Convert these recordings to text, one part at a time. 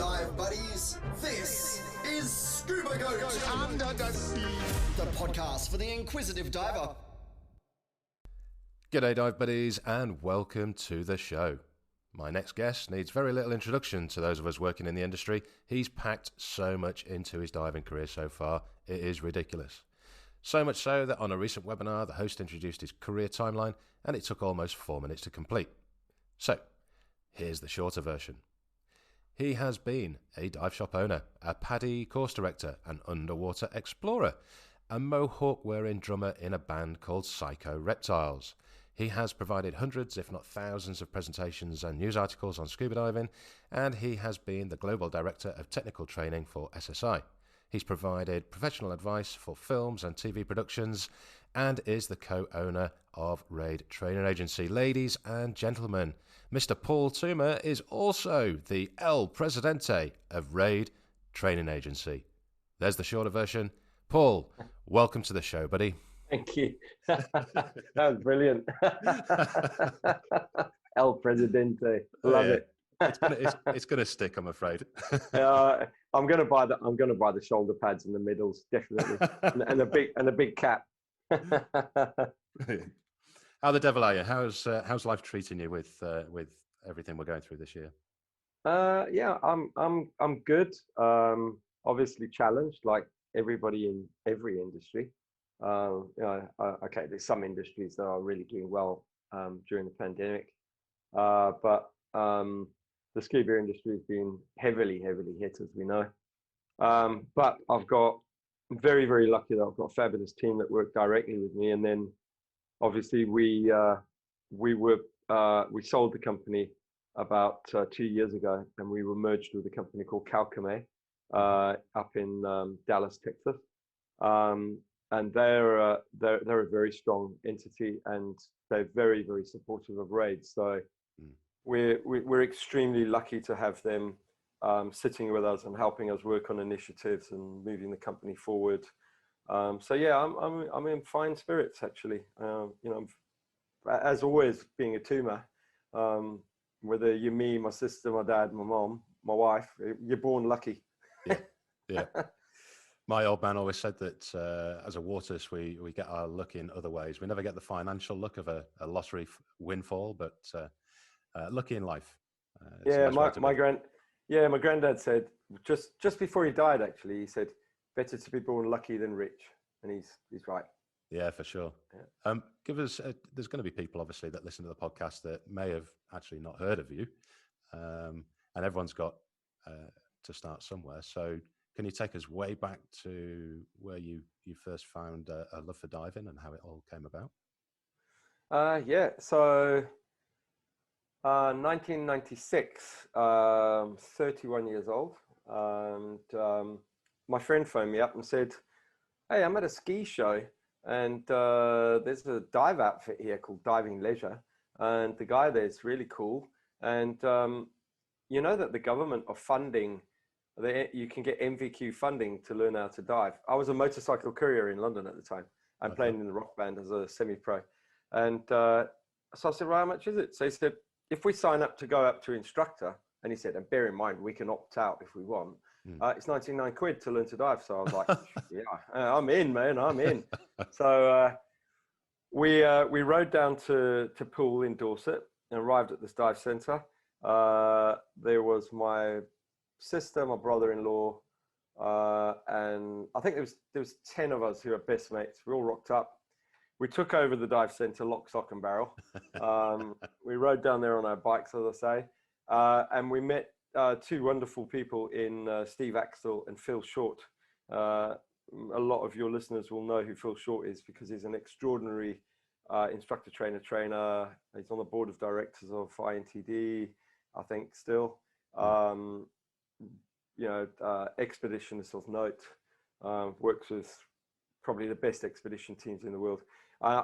dive buddies. This is Scuba GOAT Under the sea. the podcast for the inquisitive diver. G'day dive buddies and welcome to the show. My next guest needs very little introduction to those of us working in the industry. He's packed so much into his diving career so far, it is ridiculous. So much so that on a recent webinar, the host introduced his career timeline and it took almost 4 minutes to complete. So, here's the shorter version. He has been a dive shop owner, a PADI course director, an underwater explorer, a mohawk-wearing drummer in a band called Psycho Reptiles. He has provided hundreds, if not thousands, of presentations and news articles on scuba diving, and he has been the global director of technical training for SSI. He's provided professional advice for films and TV productions, and is the co-owner of Raid Training Agency. Ladies and gentlemen, Mr. Paul Toomer is also the El Presidente of Raid Training Agency. There's the shorter version. Paul, welcome to the show, buddy. Thank you. That was brilliant. El Presidente, love it. It's gonna stick, I'm afraid. I'm gonna buy the shoulder pads and the middles, definitely, and a big cap. How the devil are you? How's life treating you with everything we're going through this year? Yeah, I'm good. Obviously challenged, like everybody in every industry. Okay, there's some industries that are really doing well during the pandemic, but the scuba industry has been heavily hit, as we know. But I'm very, very lucky that I've got a fabulous team that work directly with me. And then obviously we sold the company about 2 years ago, and we were merged with a company called Calcame up in Dallas, Texas. And they're a very strong entity, and they're very, very supportive of Raid. So we're extremely lucky to have them sitting with us and helping us work on initiatives and moving the company forward. So yeah, I'm in fine spirits, actually. As always, being a Toomer, whether you're me, my sister, my dad, my mom, my wife, you're born lucky. Yeah. My old man always said that as a waters, we get our luck in other ways. We never get the financial luck of a lottery windfall, but lucky in life. My granddad said just before he died, actually, he said, better to be born lucky than rich. And he's right. Yeah, for sure. Yeah. Give us, there's going to be people obviously that listen to the podcast that may have actually not heard of you. And everyone's got to start somewhere. So can you take us way back to where you first found a love for diving and how it all came about? So 1996, 31 years old, and my friend phoned me up and said, hey, I'm at a ski show, and there's a dive outfit here called Diving Leisure, and the guy there is really cool, and you know that the government are funding, you can get MVQ funding to learn how to dive. I was a motorcycle courier in London at the time. I'm playing in the rock band as a semi-pro, and so I said, well, how much is it? So he said, if we sign up to go up to instructor, and he said, and bear in mind, we can opt out if we want, it's 99 quid to learn to dive. So I was like, yeah, I'm in, man, I'm in. So we rode down to Poole in Dorset and arrived at this dive centre. There was my sister, my brother-in-law, and I think there was 10 of us who were best mates. We all rocked up. We took over the dive centre, lock, stock and barrel. We rode down there on our bikes, as I say, and we met two wonderful people in Steve Axtell and Phil Short. A lot of your listeners will know who Phil Short is because he's an extraordinary instructor, trainer. He's on the board of directors of INTD, I think, still. Expeditionist of note, works with probably the best expedition teams in the world.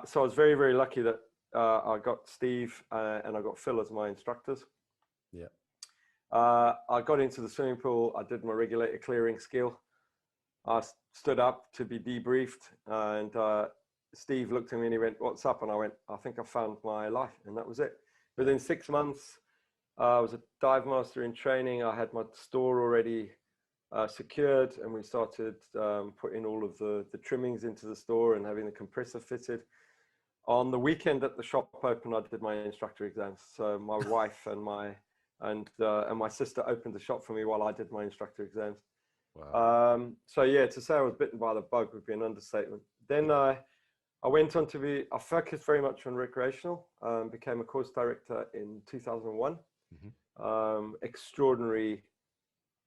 So I was very, very lucky that I got Steve and I got Phil as my instructors. Yeah. I got into the swimming pool. I did my regulator clearing skill. I stood up to be debriefed, and Steve looked at me and he went, "What's up?" And I went, "I think I found my life," and that was it. Within 6 months, I was a dive master in training. I had my store already secured, and we started putting all of the trimmings into the store and having the compressor fitted. On the weekend that the shop opened, I did my instructor exams. So my wife and my sister opened the shop for me while I did my instructor exams. Wow. So yeah, to say I was bitten by the bug would be an understatement. Then I went on to I focused very much on recreational, became a course director in 2001. Extraordinary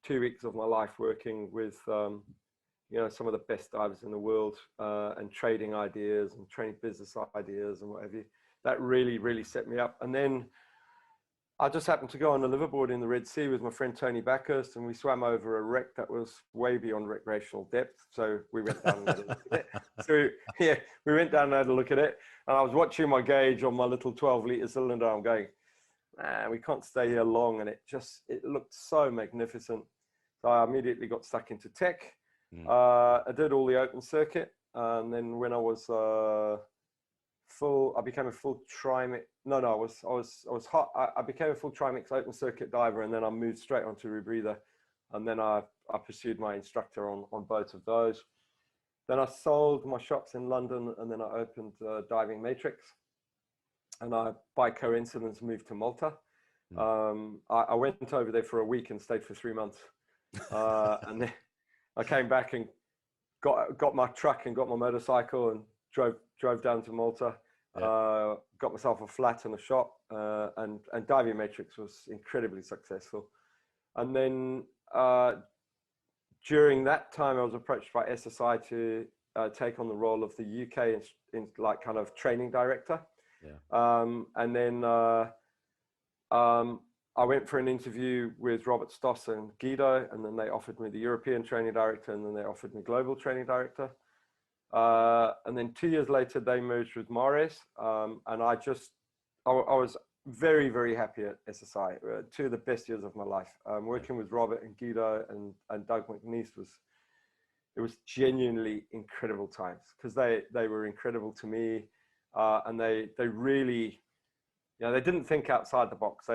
2 weeks of my life working with, some of the best divers in the world, and trading ideas and training business ideas and what have you. That really, really set me up. And then I just happened to go on a liveaboard in the Red Sea with my friend Tony Backhurst, and we swam over a wreck that was way beyond recreational depth. So we went down and had a look at it. So yeah, we went down and had a look at it. And I was watching my gauge on my little 12-litre cylinder. I'm going, we can't stay here long. And it looked so magnificent. So I immediately got stuck into tech. I did all the open circuit. And then when I was I became a full trimix. No, I was hot. I became a full trimix open circuit diver, and then I moved straight onto rebreather, and then I pursued my instructor on both of those. Then I sold my shops in London, and then I opened Diving Matrix, and I by coincidence moved to Malta. I went over there for a week and stayed for 3 months, and then I came back and got my truck and got my motorcycle and drove down to Malta. Got myself a flat and a shop, and Diving Matrix was incredibly successful. And then during that time, I was approached by SSI to take on the role of the UK in like kind of training director. And then I went for an interview with Robert Stoss and Guido, and then they offered me the European training director, and then they offered me global training director. And then 2 years later, they merged with Mares. And I was very, very happy at SSI. 2 of the best years of my life. Working with Robert and Guido and Doug McNeese it was genuinely incredible times, because they were incredible to me. And they really, they didn't think outside the box.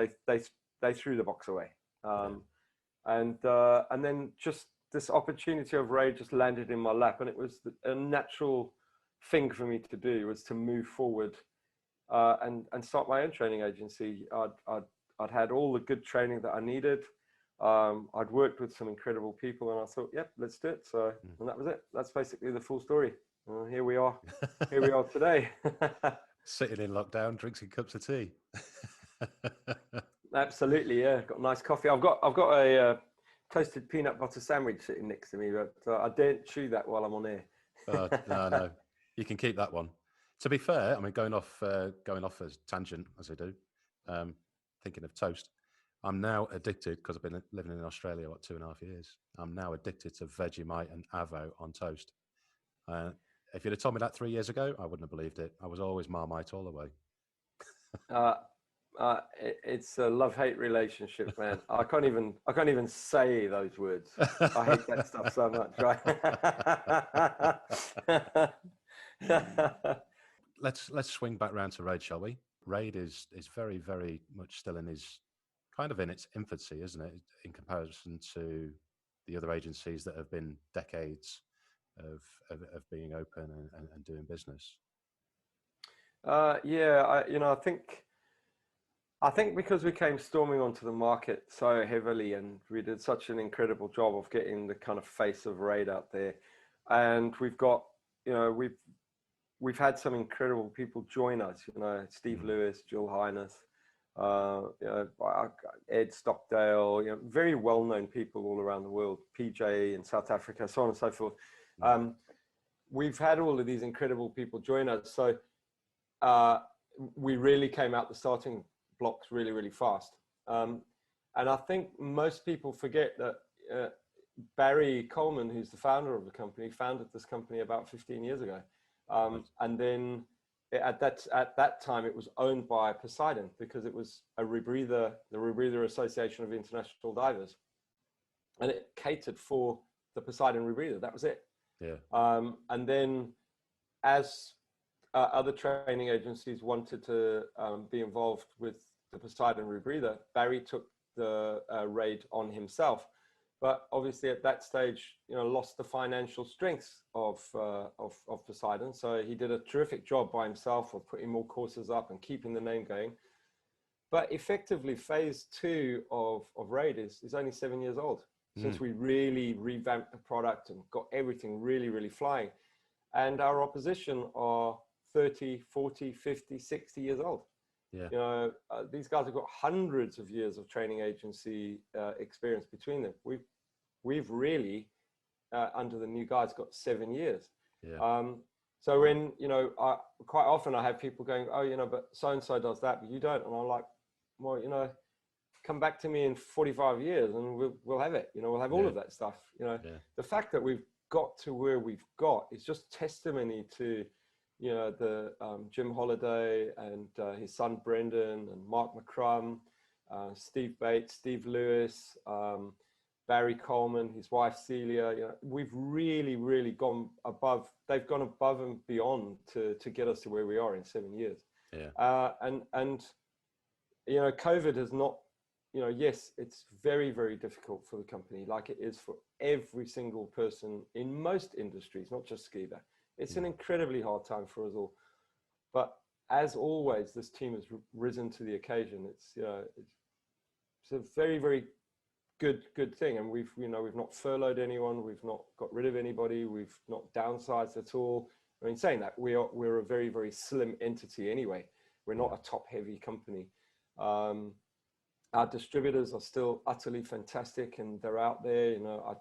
They threw the box away. And then just this opportunity of raid just landed in my lap, and it was a natural thing for me to do, was to move forward and start my own training agency. I'd had all the good training that I needed. I'd worked with some incredible people, and I thought, yep, let's do it. So, and that was it. That's basically the full story. Here we are. Here we are today. Sitting in lockdown, drinking cups of tea. Absolutely, yeah. Got a nice coffee. I've got a toasted peanut butter sandwich sitting next to me, but I daren't chew that while I'm on air. No, you can keep that one. To be fair, I mean, going off as tangent as I do, thinking of toast, I'm now addicted, because I've been living in Australia, 2.5 years. I'm now addicted to Vegemite and Avo on toast. If you'd have told me that 3 years ago, I wouldn't have believed it. I was always Marmite all the way. It's a love-hate relationship, man. I can't even say those words. I hate that stuff so much, right? Let's swing back round to Raid, shall we? Raid is very, very much still in its infancy, isn't it, in comparison to the other agencies that have been decades of being open and doing business. I think because we came storming onto the market so heavily, and we did such an incredible job of getting the kind of face of Raid out there, and we've got, we've had some incredible people join us. Steve Lewis, Jill Hyness, Ed Stockdale, very well-known people all around the world, PJ in South Africa, so on and so forth. We've had all of these incredible people join us, so we really came out the starting blocks really, really fast. And I think most people forget that Barry Coleman, who's the founder of the company, founded this company about 15 years ago. And then at that time, it was owned by Poseidon, because it was the Rebreather Association of International Divers. And it catered for the Poseidon Rebreather. That was it. Yeah. And then as other training agencies wanted to be involved with the Poseidon rebreather, Barry took the raid on himself. But obviously at that stage, lost the financial strength of Poseidon. So he did a terrific job by himself of putting more courses up and keeping the name going. But effectively, phase 2 of Raid is only 7 years old since we really revamped the product and got everything really, really flying. And our opposition are 30, 40, 50, 60 years old. Yeah. These guys have got hundreds of years of training agency experience between them. We've really, under the new guys, got 7 years. Yeah. So when, quite often I have people going, oh, but so-and-so does that, but you don't. And I'm like, well, come back to me in 45 years and we'll have it. We'll have all of that stuff. The fact that we've got to where we've got is just testimony to, the Jim Holiday and his son Brendan and Mark McCrum, Steve Bates, Steve Lewis, Barry Coleman, his wife Celia. We've really, really gone above. They've gone above and beyond to get us to where we are in 7 years. Yeah. And COVID has not. Yes, it's very, very difficult for the company, like it is for every single person in most industries, not just Scuba. It's an incredibly hard time for us all. But as always, this team has risen to the occasion. It's a very, very good thing. And we've not furloughed anyone. We've not got rid of anybody. We've not downsized at all. I mean, saying that, we're a very, very slim entity anyway. We're not a top-heavy company. Our distributors are still utterly fantastic, and they're out there. I've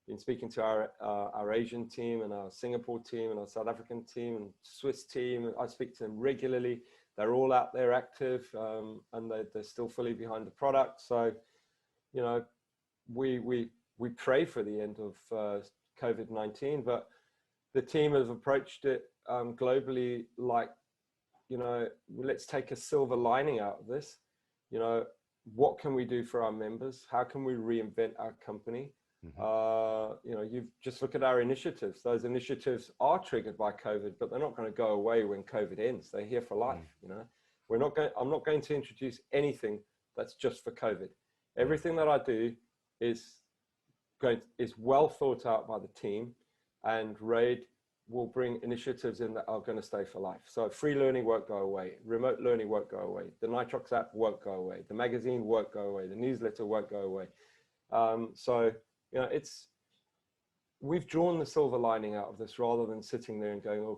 been speaking to our Asian team and our Singapore team and our South African team and Swiss team. I speak to them regularly. They're all out there active, and they're still fully behind the product. So, we pray for the end of COVID-19, but the team has approached it globally like, let's take a silver lining out of this. What can we do for our members? How can we reinvent our company? You just look at our initiatives. Those initiatives are triggered by COVID, but they're not going to go away when COVID ends. They're here for life. I'm not going to introduce anything that's just for COVID. Everything that I do is well thought out by the team, and Raid will bring initiatives in that are going to stay for life. So free learning won't go away. Remote learning won't go away. The Nitrox app won't go away. The magazine won't go away. The newsletter won't go away. We've drawn the silver lining out of this rather than sitting there and going,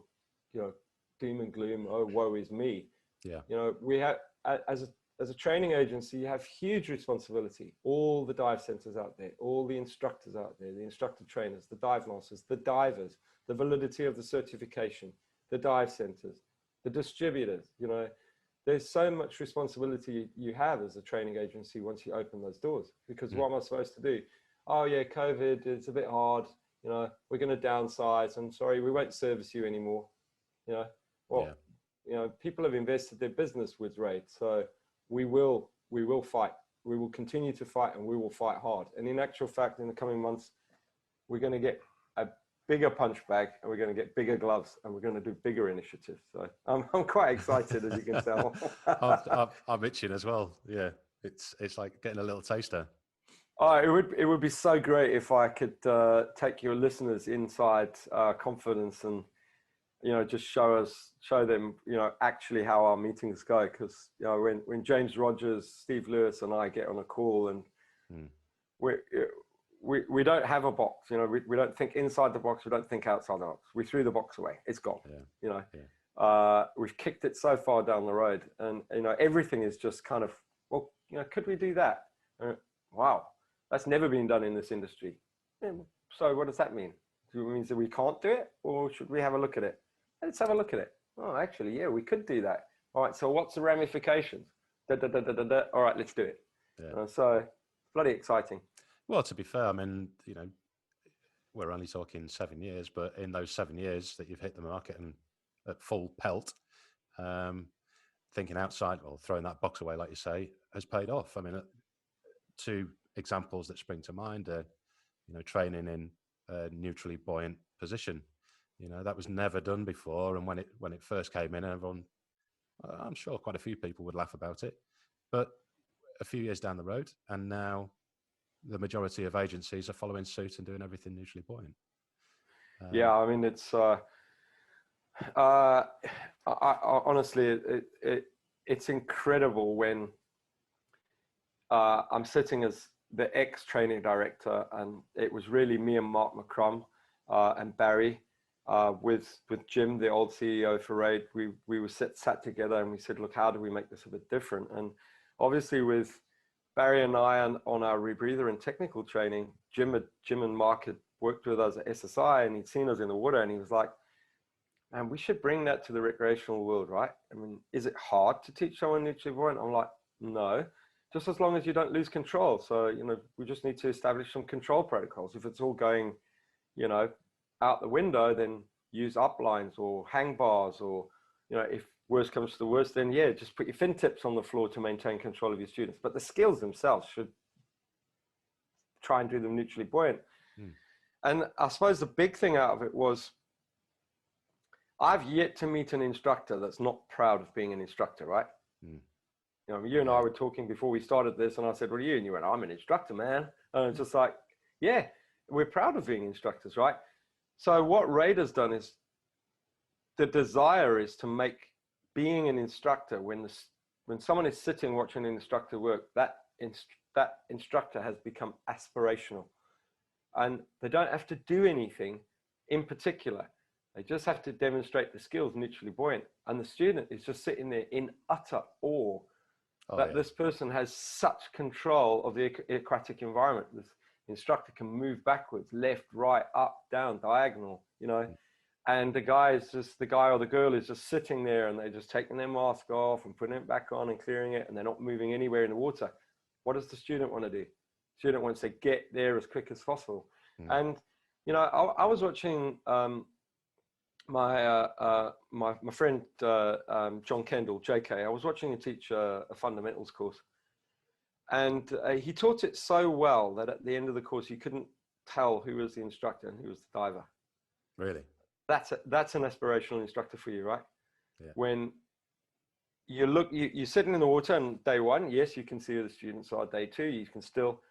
doom and gloom. Oh, woe is me. Yeah. We have, as a training agency, you have huge responsibility. All the dive centers out there, all the instructors out there, the instructor trainers, the dive masters, the divers, the validity of the certification, the dive centers, the distributors. There's so much responsibility you have as a training agency once you open those doors, because what am I supposed to do? Oh yeah, COVID, it's a bit hard. We're going to downsize. I'm sorry, we won't service you anymore. People have invested their business with Raid. So we will fight. We will continue to fight, and we will fight hard. And in actual fact, in the coming months, we're going to get a bigger punch bag, and we're going to get bigger gloves, and we're going to do bigger initiatives. So I'm quite excited, as you can tell. I'm itching as well. Yeah, it's like getting a little taster. Oh, it would be so great if I could take your listeners inside confidence and just show them actually how our meetings go, because when James Rogers, Steve Lewis, and I get on a call, and we don't have a box. We don't think inside the box. We don't think outside the box. We threw the box away. It's gone. We've kicked it so far down the road, and everything is just kind of, well, could we do that? Wow, that's never been done in this industry. So what does that mean? Does it mean that we can't do it, or should we have a look at it? Let's have a look at it. Oh, actually, yeah, we could do that. All right, so what's the ramifications? All right, let's do it. So bloody exciting. Well, to be fair, I mean, we're only talking 7 years, but in those 7 years that you've hit the market and at full pelt, thinking outside or throwing that box away, like you say, has paid off. I mean, two examples that spring to mind are, training in a neutrally buoyant position. That was never done before. And when it first came in, everyone, I'm sure quite a few people would laugh about it. But a few years down the road, and now the majority of agencies are following suit and doing everything neutrally buoyant. Yeah, I mean, it's honestly, it's incredible when I'm sitting as the ex-training director, and it was really me and Mark McCrum and Barry with Jim, the old CEO for RAID. We were sat together and we said, look, how do we make this a bit different? And obviously with Barry and I on our rebreather and technical training, Jim and Mark had worked with us at SSI, and he'd seen us in the water, and he was like, man, we should bring that to the recreational world, right? I mean, is it hard to teach someone neutrally buoyant? I'm like, no, just as long as you don't lose control. So, you know, we just need to establish some control protocols. If it's all going, you know, out the window, then use uplines or hang bars, or, you know, if worst comes to the worst, then yeah, just put your fin tips on the floor to maintain control of your students. But the skills themselves should try and do them neutrally buoyant. And I suppose the big thing out of it was, I've yet to meet an instructor that's not proud of being an instructor, right? You know, you and I were talking before we started this, and I said, what are you? And you went, I'm an instructor, man. And it's just like, yeah, we're proud of being instructors, right? So what RAID has done is, the desire is to make being an instructor, when someone is sitting watching an instructor work, that instructor has become aspirational. And they don't have to do anything in particular. They just have to demonstrate the skills neutrally buoyant. And the student is just sitting there in utter awe that this person has such control of the aquatic environment. This instructor can move backwards, left, right, up, down, diagonal, you know. And the guy or the girl is just sitting there, and they're just taking their mask off and putting it back on and clearing it, and they're not moving anywhere in the water. What does the student want to do? Student wants to get there as quick as possible. And, you know, I was watching my friend John Kendall, JK. I was watching him teach a fundamentals course, and he taught it so well that at the end of the course you couldn't tell who was the instructor and who was the diver. Really? That's an aspirational instructor for you, right? Yeah. When you look, you're sitting in the water on day one, yes, you can see who the students are. Day two, you can still,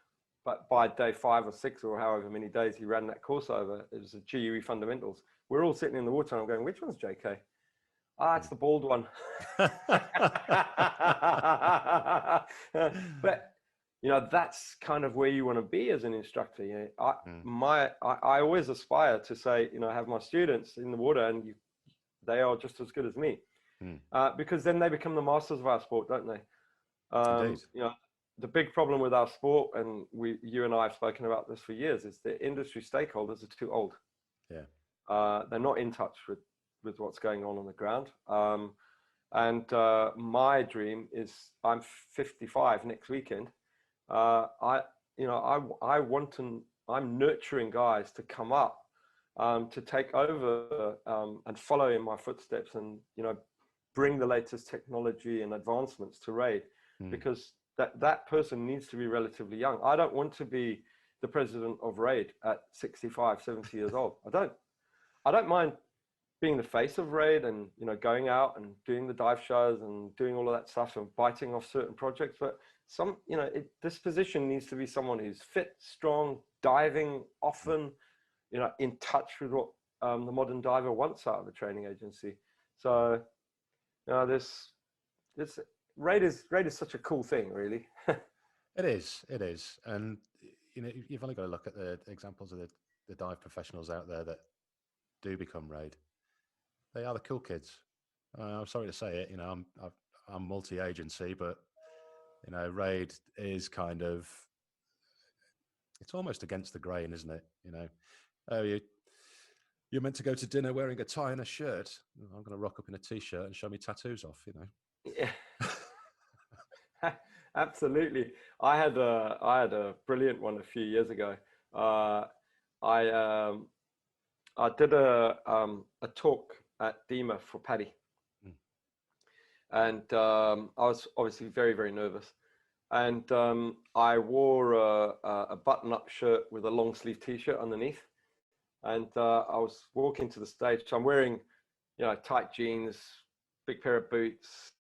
but by day 5 or 6 or however many days he ran that course over, it was the GUE fundamentals. We're all sitting in the water, and I'm going, which one's JK? It's the bald one. But, you know, that's kind of where you want to be as an instructor. You know, I always aspire to say, you know, have my students in the water, and they are just as good as me, because then they become the masters of our sport, don't they? You know, the big problem with our sport, and you and I have spoken about this for years, is the industry stakeholders are too old. Yeah. They're not in touch with what's going on the ground. And my dream is, I'm 55 next weekend. I'm nurturing guys to come up, to take over and follow in my footsteps, and, you know, bring the latest technology and advancements to RAID, because that person needs to be relatively young. I don't want to be the president of RAID at 65, 70 years old. I don't mind being the face of RAID, and, you know, going out and doing the dive shows and doing all of that stuff and biting off certain projects. But you know, this position needs to be someone who's fit, strong, diving often, you know, in touch with what the modern diver wants out of a training agency. So, you know, RAID is such a cool thing, really. It is, and, you know, you've only got to look at the examples of the dive professionals out there that do become RAID. They are the cool kids. I'm sorry to say it, you know, I'm multi-agency, but, you know, RAID is kind of, it's almost against the grain, isn't it? You know, oh, you're meant to go to dinner wearing a tie and a shirt. I'm going to rock up in a t-shirt and show me tattoos off, you know. Yeah. Absolutely. I had a brilliant one a few years ago. I did a talk at DEMA for Paddy, and I was obviously very, very nervous, and I wore a button-up shirt with a long sleeve t-shirt underneath, and I was walking to the stage. So I'm wearing, you know, tight jeans, big pair of boots,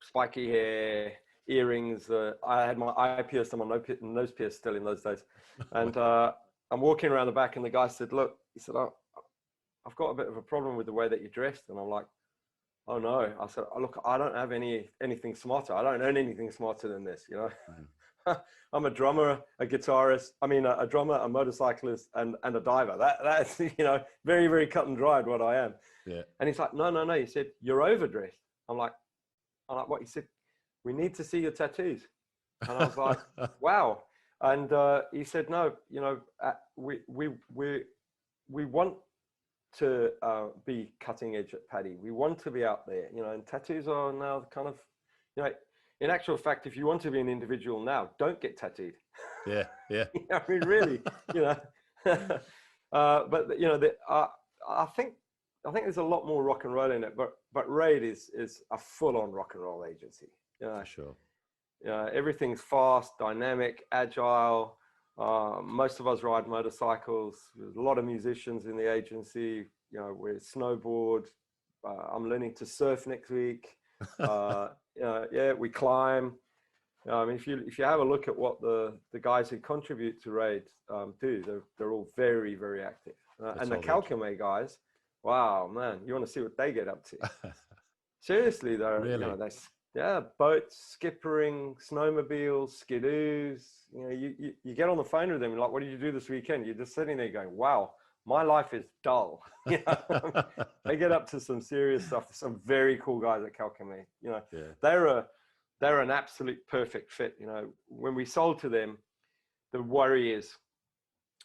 spiky hair, earrings. I had my eye pierced and my nose pierced still in those days. And I'm walking around the back, and the guy said, look, he said, oh, I've got a bit of a problem with the way that you're dressed. And I'm like, oh no. I said, oh, look, I don't have anything smarter. I don't own anything smarter than this, you know. I'm a drummer, a guitarist. I mean, a drummer, a motorcyclist, and a diver. That's, you know, very, very cut and dried what I am. Yeah. And he's like, no. He said, you're overdressed. I'm like, what? He said, we need to see your tattoos. And I was like, wow. And he said, no, you know, we want to be cutting edge at Paddy. We want to be out there, you know, and tattoos are now kind of, you know, in actual fact, if you want to be an individual now, don't get tattooed. Yeah. You know, I mean, really, you know. But you know, I think there's a lot more rock and roll in it. But Raid is a full-on rock and roll agency. You know, for sure. Everything's fast, dynamic, agile. Most of us ride motorcycles. There's a lot of musicians in the agency. You know, we snowboard. I'm learning to surf next week. We climb. I mean, if you have a look at what the guys who contribute to Raid do, they're all very, very active. And the Calcame guys, wow, man, you want to see what they get up to? Seriously, though, really? You know, boats, skippering, snowmobiles, skidoos. You know, you get on the phone with them and like, what did you do this weekend? You're just sitting there going, wow, my life is dull. You know? They get up to some serious stuff. Some very cool guys at Calcame. You know, they're an absolute perfect fit. You know, when we sold to them, the worry is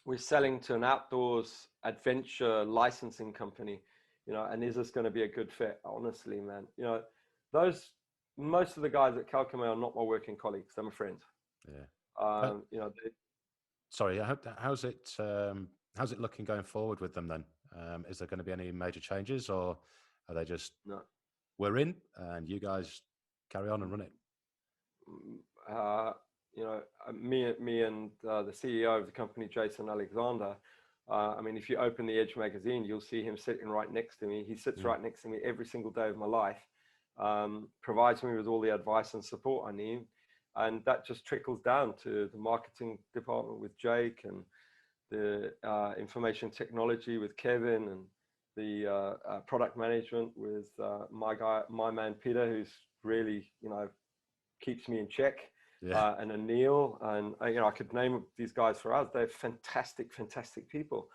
we're selling to an outdoors adventure licensing company. You know, and is this going to be a good fit? Honestly, man, you know, most of the guys at Calcame are not my working colleagues. They're my friends. Yeah. You know. Sorry, how's it looking going forward with them then? Is there going to be any major changes, or are they just no? We're in, and you guys carry on and run it? You know, me and the CEO of the company, Jason Alexander. I mean, if you open the Edge magazine, you'll see him sitting right next to me. He sits right next to me every single day of my life. Provides me with all the advice and support I need, and that just trickles down to the marketing department with Jake, and the information technology with Kevin, and the product management with my man Peter, who's really, you know, keeps me in check, and Anil, and you know, I could name these guys for us. They're fantastic people.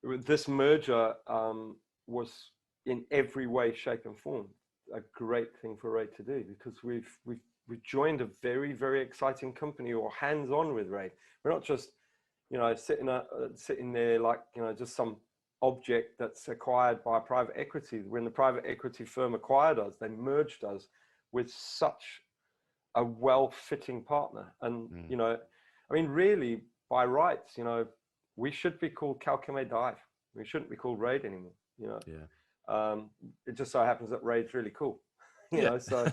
This merger was in every way, shape, and form a great thing for Raid to do, because we've joined a very, very exciting company, or hands-on with Raid. We're not just, you know, sitting there like, you know, just some object that's acquired by private equity. When the private equity firm acquired us, they merged us with such a well-fitting partner. And you know, I mean, really, by rights, you know, we should be called Calcame Dive. We shouldn't be called Raid anymore. You know, it just so happens that Raid's really cool. You know, so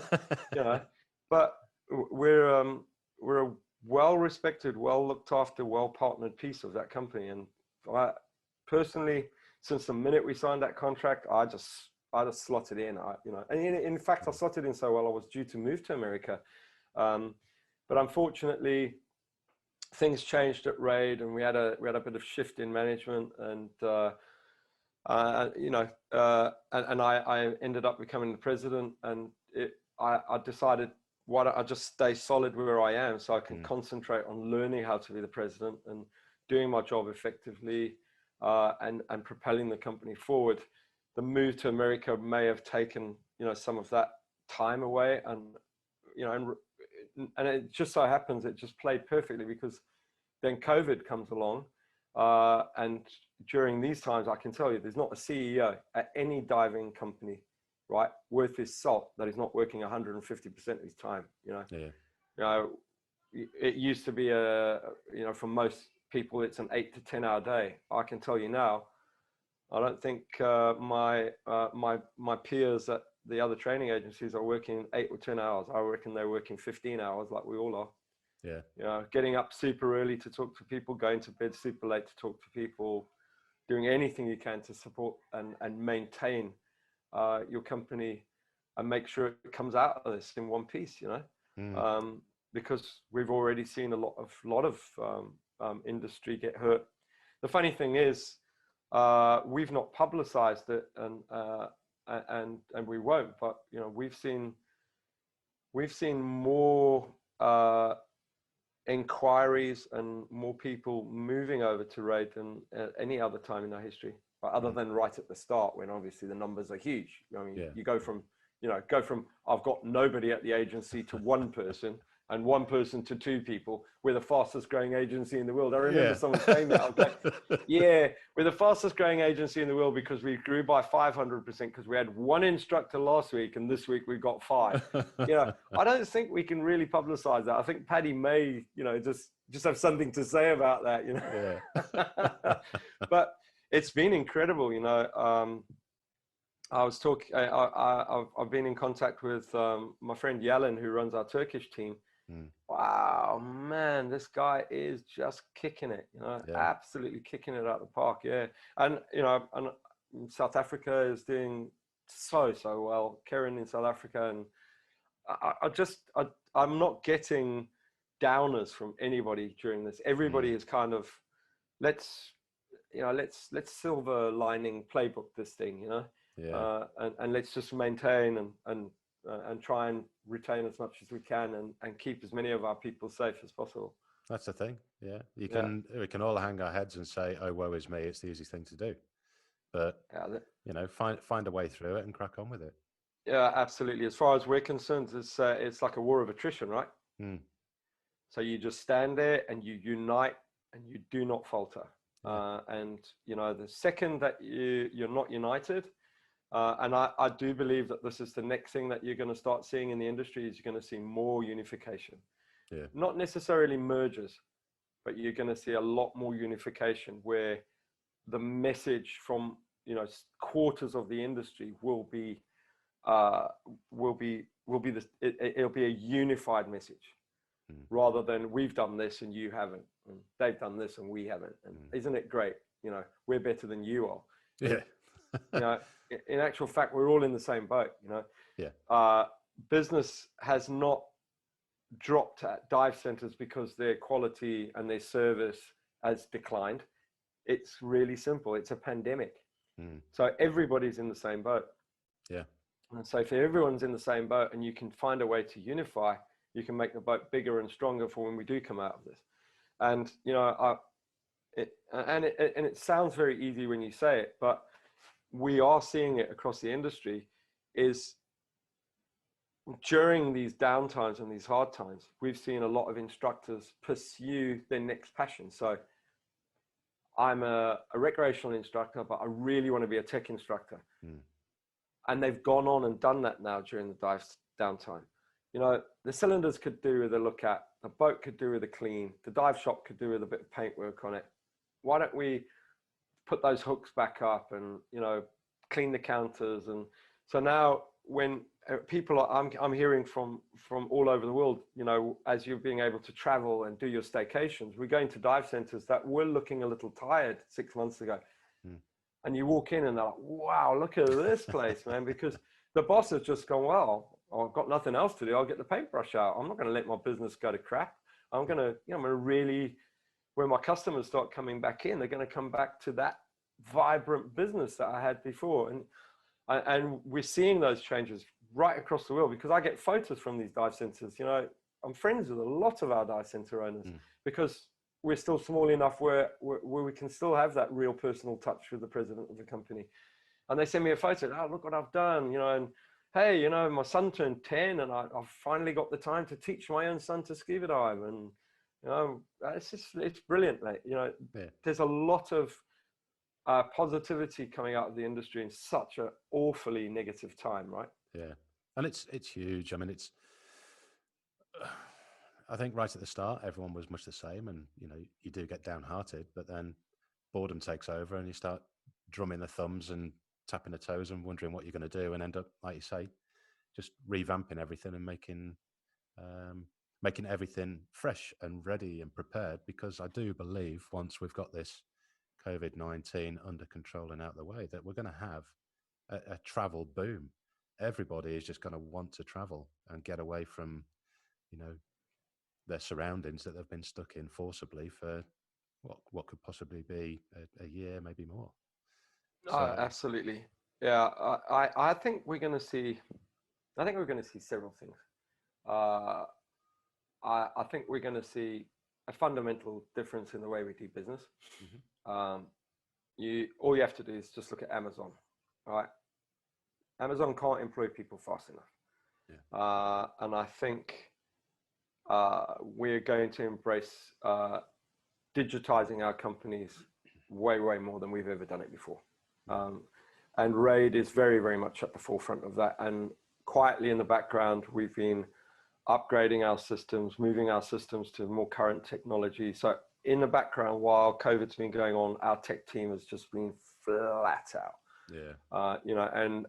you know, but we're a well-respected, well-looked after, well-partnered piece of that company. And I personally, since the minute we signed that contract, I just slotted in. You know, and in fact, I slotted in so well, I was due to move to America, but unfortunately, things changed at Raid, and we had a bit of shift in management, and you know, and I ended up becoming the president, and I decided, why don't I just stay solid where I am, so I can concentrate on learning how to be the president and doing my job effectively, and propelling the company forward. The move to America may have taken, you know, some of that time away, and you know, and it just so happens it just played perfectly, because then COVID comes along, and during these times, I can tell you, there's not a CEO at any diving company, right, worth his salt, that is not working 150% of his time. You know, you know, it used to be you know, for most people, it's an 8 to 10 hour day. I can tell you now, I don't think my peers at the other training agencies are working 8 or 10 hours. I reckon they're working 15 hours, like we all are. Yeah. You know, getting up super early to talk to people, going to bed super late to talk to people, doing anything you can to support and maintain your company and make sure it comes out of this in one piece, you know. Because we've already seen a lot of industry get hurt. The funny thing is, we've not publicized it, and we won't. But you know, we've seen more inquiries and more people moving over to RAID than any other time in our history. But other than right at the start, when obviously the numbers are huge. I mean, you go from I've got nobody at the agency to one person, and one person to two people. We're the fastest growing agency in the world. I remember someone saying that. I was like, yeah, we're the fastest growing agency in the world because we grew by 500% because we had one instructor last week and this week we've got 5. You know, I don't think we can really publicize that. I think Paddy may, you know, just have something to say about that, you know. But it's been incredible, you know. I was talking, I've been in contact with my friend Yalin, who runs our Turkish team. Wow, man, this guy is just kicking it, you know, absolutely kicking it out of the park. Yeah. And, you know, and South Africa is doing so well. Karen in South Africa. And I'm not getting downers from anybody during this. Everybody is kind of, let's silver lining playbook this thing, you know. And let's just maintain and try and retain as much as we can and keep as many of our people safe as possible. That's the thing. Yeah. We can all hang our heads and say, oh, woe is me. It's the easiest thing to do. But, you know, find a way through it and crack on with it. Yeah, absolutely. As far as we're concerned, it's like a war of attrition, right? So you just stand there and you unite and you do not falter. And, you know, the second that you're not united, and I do believe that this is the next thing that you're going to start seeing in the industry is you're going to see more unification. Not necessarily mergers, but you're going to see a lot more unification where the message from, you know, quarters of the industry will be this. It'll be a unified message rather than we've done this and you haven't, and they've done this and we haven't. And isn't it great? You know, we're better than you are. You know, in actual fact, we're all in the same boat, you know. Business has not dropped at dive centers because their quality and their service has declined. It's really simple. It's a pandemic. So everybody's in the same boat. And so if everyone's in the same boat and you can find a way to unify, you can make the boat bigger and stronger for when we do come out of this. And, you know, it sounds very easy when you say it, but we are seeing it across the industry is during these downtimes and these hard times, we've seen a lot of instructors pursue their next passion. So I'm a recreational instructor, but I really want to be a tech instructor. And they've gone on and done that now during the dive downtime. You know, the cylinders could do with a look at, the boat could do with a clean, the dive shop could do with a bit of paint work on it. Why don't we put those hooks back up and, you know, clean the counters? And so now when people are, I'm hearing from all over the world, you know, as you're being able to travel and do your staycations, we're going to dive centers that were looking a little tired 6 months ago. And you walk in and they're like, wow, look at this place, man, because the boss has just gone, well, I've got nothing else to do. I'll get the paintbrush out. I'm not going to let my business go to crap. I'm going to, you know, I'm going to really, when my customers start coming back in, they're going to come back to that vibrant business that I had before. And we're seeing those changes right across the world because I get photos from these dive centers. You know, I'm friends with a lot of our dive center owners because we're still small enough where we can still have that real personal touch with the president of the company. And they send me a photo, oh, look what I've done, you know, and hey, you know, my son turned 10 and I've finally got the time to teach my own son to scuba dive. And, you know, it's brilliant, mate. You know, there's a lot of positivity coming out of the industry in such an awfully negative time, right? Yeah. And it's huge. I mean, I think right at the start, everyone was much the same and, you know, you do get downhearted, but then boredom takes over and you start drumming the thumbs and tapping the toes and wondering what you're going to do and end up, like you say, just revamping everything and making everything fresh and ready and prepared, because I do believe once we've got this COVID-19 under control and out of the way, that we're going to have a travel boom. everybody is just going to want to travel and get away from, their surroundings that they've been stuck in forcibly for what could possibly be a year, maybe more. So, Absolutely. Yeah, I think we're going to see. I think we're going to see several things. I think we're going to see a fundamental difference in the way we do business. All you have to do is just look at Amazon, right? Amazon can't employ people fast enough. Yeah. And I think we're going to embrace digitizing our companies way more than we've ever done it before. And RAID is very, very much at the forefront of that. And quietly in the background, we've been upgrading our systems, moving our systems to more current technology. So in the background, while COVID's been going on, our tech team has just been flat out. Yeah.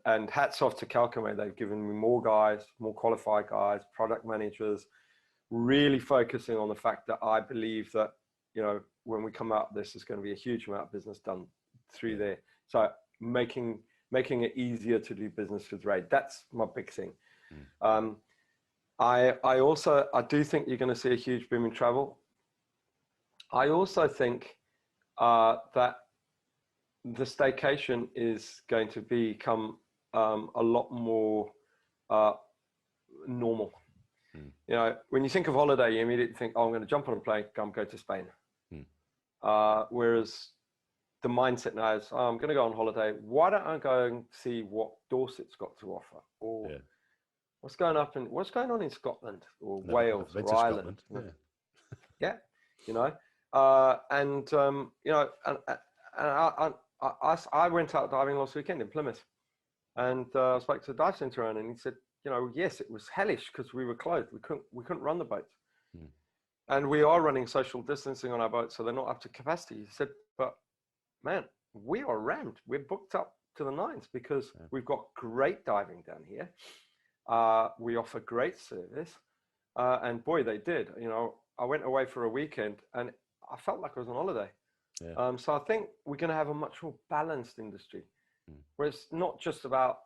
And hats off to Calcome. They've given me more guys, more qualified guys, product managers, really focusing on the fact that I believe that, when we come out of this, there's going to be a huge amount of business done through there. So making it easier to do business with RAID. That's my big thing. I do think you're going to see a huge boom in travel. I also think that the staycation is going to become a lot more normal. When you think of holiday, you immediately think, oh, I'm going to jump on a plane, go to Spain. Whereas the mindset now is, oh, I'm going to go on holiday. Why don't I go and see what Dorset's got to offer? Or what's going on in Scotland or Wales or Ireland? Yeah. I went out diving last weekend in Plymouth, and I spoke to the dive centre owner, and he said, yes, it was hellish because we were closed. We couldn't run the boats. And we are running social distancing on our boats, so they're not up to capacity. He said, but man, we are rammed. We're booked up to the nines because we've got great diving down here. We offer great service. And boy, they did. I went away for a weekend and I felt like I was on holiday. Yeah. So I think we're going to have a much more balanced industry where it's not just about,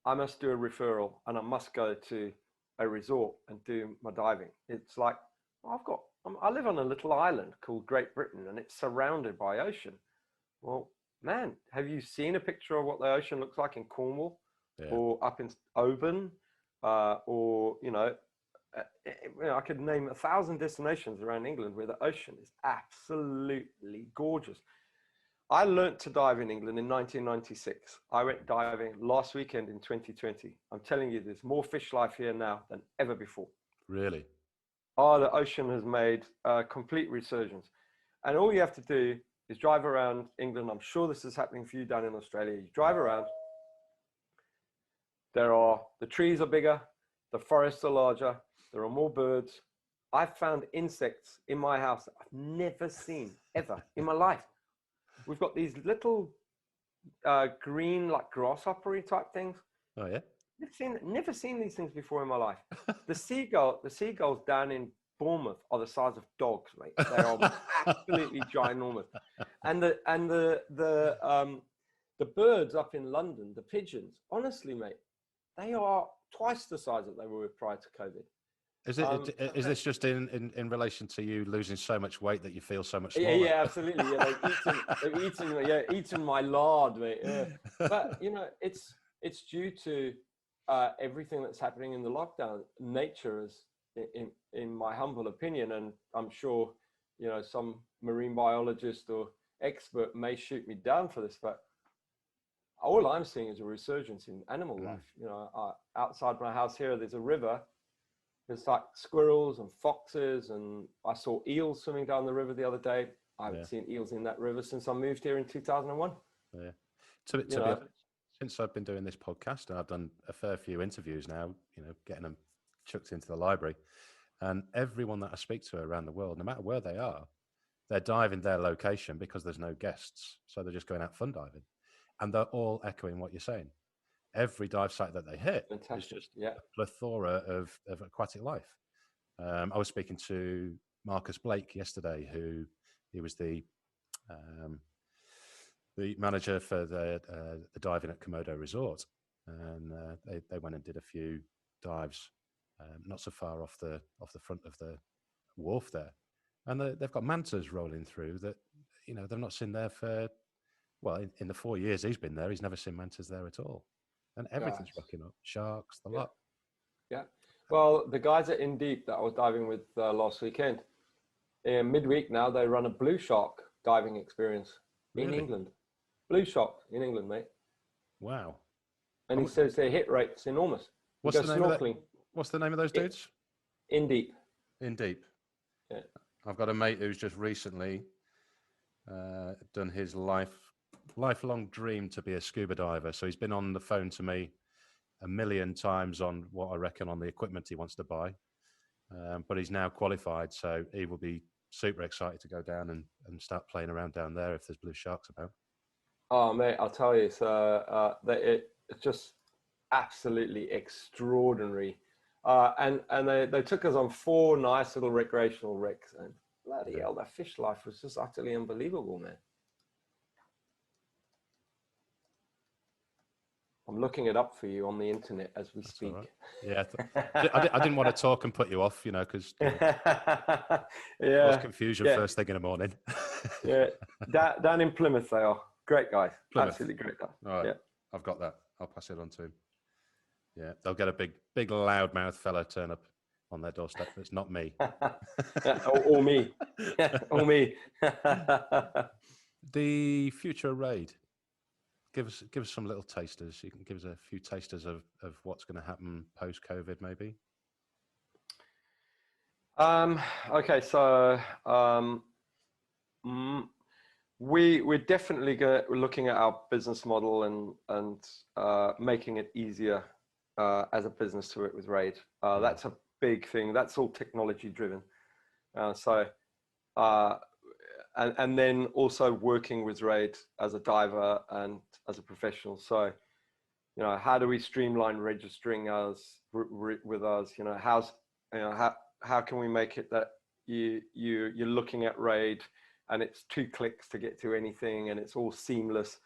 I must do a referral and I must go to a resort and do my diving. It's like, I live on a little island called Great Britain and it's surrounded by ocean. Well, man, have you seen a picture of what the ocean looks like in Cornwall or up in Oban? I could name 1,000 destinations around England where the ocean is absolutely gorgeous. I learned to dive in England in 1996. I went diving last weekend in 2020. I'm telling you, there's more fish life here now than ever before. Really? Oh, the ocean has made a complete resurgence. And all you have to do is drive around England. I'm sure this is happening for you down in Australia. You drive around. The trees are bigger. The forests are larger. There are more birds. I've found insects in my house that I've never seen ever in my life. We've got these little green, like grasshopper type things. Oh yeah. Never seen these things before in my life. The seagulls down in Bournemouth are the size of dogs, mate. They are absolutely ginormous. And the birds up in London, the pigeons, honestly, mate, they are twice the size that they were prior to COVID. Is this just in relation to you losing so much weight that you feel so much smaller? Yeah, absolutely. Yeah, they've eaten my lard, mate. Yeah. But it's due to everything that's happening in the lockdown. Nature is, in my humble opinion, and I'm sure some marine biologist or expert may shoot me down for this, but all I'm seeing is a resurgence in animal life. Outside my house here, there's a river. There's like squirrels and foxes, and I saw eels swimming down the river the other day. I haven't seen eels in that river since I moved here in 2001. Yeah. To be honest, since I've been doing this podcast, and I've done a fair few interviews now, getting them chucked into the library, and everyone that I speak to around the world, no matter where they are, they're diving their location because there's no guests. So they're just going out fun diving. And they're all echoing what you're saying. Every dive site that they hit is just a plethora of aquatic life. I was speaking to Marcus Blake yesterday, he was the manager for the diving at Komodo Resort, and they went and did a few dives not so far off the front of the wharf there, and they've got mantas rolling through that, you know, they've not seen there for, well, in the 4 years he's been there, he's never seen mantas there at all, and everything's rocking up, sharks, the lot. Yeah. Well, the guys at In Deep that I was diving with last weekend, in midweek now, they run a blue shark diving experience in England. Blue shark in England, mate. Wow. And he says their hit rate's enormous. What's the name snorkeling. What's the name of those dudes? In Deep. In Deep. Yeah. I've got a mate who's just recently done his lifelong dream to be a scuba diver. So he's been on the phone to me 1,000,000 times on what I reckon on the equipment he wants to buy. But he's now qualified, so he will be super excited to go down and start playing around down there if there's blue sharks about. Oh, mate, I'll tell you, it's just absolutely extraordinary. And they took us on 4 nice little recreational wrecks, and bloody hell, that fish life was just utterly unbelievable, man. I'm looking it up for you on the internet as we speak. Right. Yeah, I didn't want to talk and put you off, you know, because there's confusion first thing in the morning. Yeah, down in Plymouth they are. Great guys. Plymouth. Absolutely great guys. All right, yeah. I've got that. I'll pass it on to him. Yeah, they'll get a big loudmouth fella turn up on their doorstep. It's not me. or me. Or me. The future raid. Give us some little tasters. You can give us a few tasters of what's going to happen post-COVID, maybe. Okay, so we're definitely looking at our business model and making it easier as a business to work with Raid. That's a big thing. That's all technology driven. And then also working with Raid as a diver and as a professional. So, you know, how do we streamline registering us with us? You know, how can we make it that you're looking at Raid and it's 2 clicks to get to anything and it's all seamless.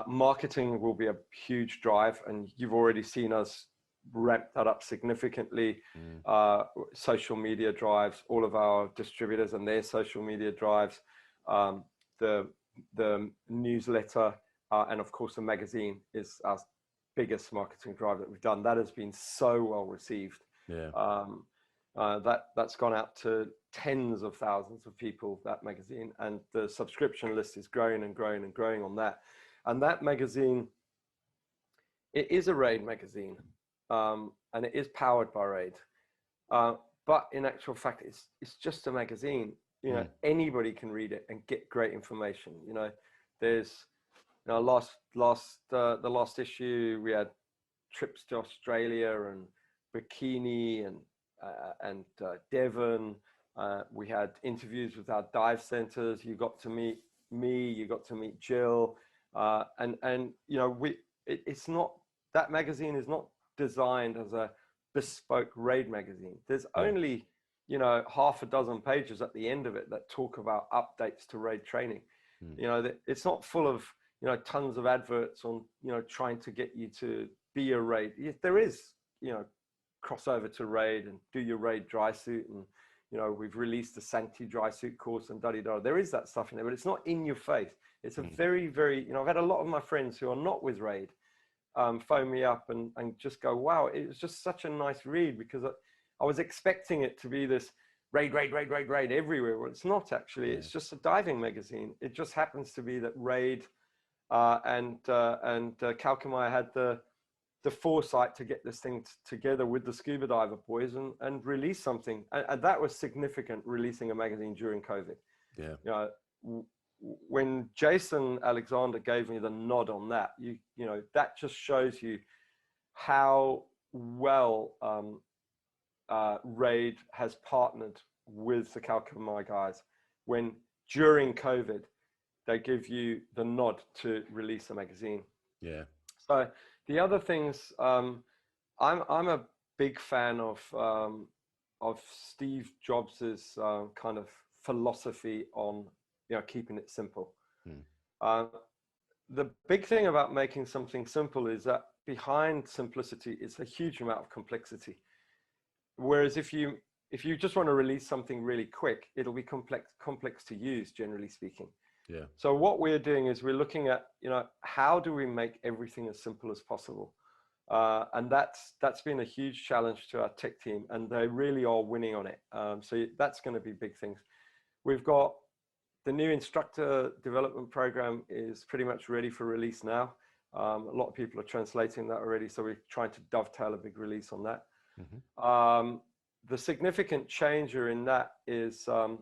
Marketing will be a huge drive, and you've already seen us ramp that up significantly. Social media drives, all of our distributors and their social media drives, the newsletter, and of course the magazine is our biggest marketing drive that we've done. That has been so well received. That's gone out to tens of thousands of people, that magazine, and the subscription list is growing and growing and growing on that. And that magazine, it is a Raid magazine, and it is powered by Raid, but in actual fact it's just a magazine. You know, anybody can read it and get great information. You know, there's, you know, the last issue we had trips to Australia and bikini and Devon. We had interviews with our dive centers. You got to meet me, you got to meet Jill, and you know, it's not, that magazine is not designed as a bespoke Raid magazine. There's only, you know, half a dozen pages at the end of it that talk about updates to Raid training. You know, it's not full of, you know, tons of adverts on, you know, trying to get you to be a Raid. There is, you know, crossover to Raid and do your Raid dry suit, and, you know, we've released the Sancti dry suit course and da-di-da. There is that stuff in there, but it's not in your face. It's a very, very, you know, I've had a lot of my friends who are not with Raid phone me up and just go, wow, it was just such a nice read, because I was expecting it to be this Raid everywhere. Well, it's not actually. It's just a diving magazine. It just happens to be that Raid and Kalkamai had the foresight to get this thing together with the Scuba Diver boys and release something. And that was significant, releasing a magazine during COVID. Yeah. You know, when Jason Alexander gave me the nod on that, you know, that just shows you how well Raid has partnered with the Kalkamai guys, when during COVID they give you the nod to release a magazine. Yeah. So the other things, I'm a big fan of Steve Jobs's kind of philosophy on, you know, keeping it simple. The big thing about making something simple is that behind simplicity is a huge amount of complexity. Whereas if you just want to release something really quick, it'll be complex to use, generally speaking. Yeah. So what we're doing is we're looking at, how do we make everything as simple as possible? And that's been a huge challenge to our tech team, and they really are winning on it. So that's going to be big things. We've got the new instructor development program is pretty much ready for release now. A lot of people are translating that already, so we're trying to dovetail a big release on that. Mm-hmm. The significant changer in that is the